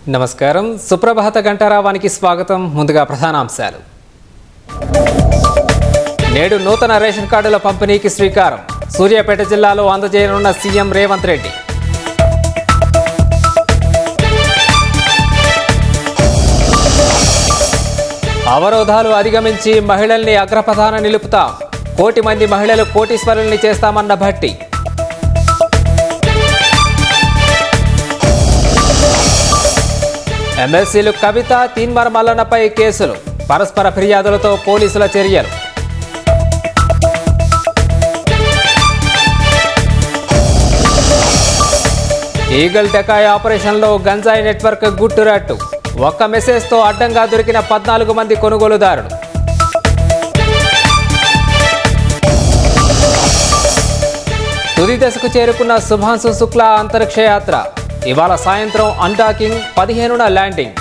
నమస్కారం. సుప్రభాత గంటారావానికి స్వాగతం. ముందుగా ప్రధానాంశాలు. నేడు నూతన రేషన్ కార్డుల పంపిణీకి శ్రీకారం. సూర్యాపేట జిల్లాలో అందజేయనున్న సీఎం రేవంత్ రెడ్డి. అవరోధాలు అధిగమించి మహిళల్ని అగ్రపథాన నిలుపుతాం. 1 కోటి మంది మహిళలు కోటీశ్వరుల్ని చేస్తామన్న భట్టి. ఎమ్మెల్సీలు కవిత, తీన్మార్ మల్లన్నపై కేసులు. పరస్పర ఫిర్యాదులతో పోలీసుల చర్యలు. ఈగల్ డెకాయ్ ఆపరేషన్లో గంజాయి నెట్వర్క్ గుట్టురట్టు. ఒక్క మెసేజ్తో అడ్డంగా దొరికిన 14 మంది కొనుగోలుదారులు. తుది దశకు చేరుకున్న శుభాంశు శుక్లా అంతరిక్ష యాత్ర. ఇవాళ సాయంత్రం అన్డాకింగ్, 15న ల్యాండింగ్.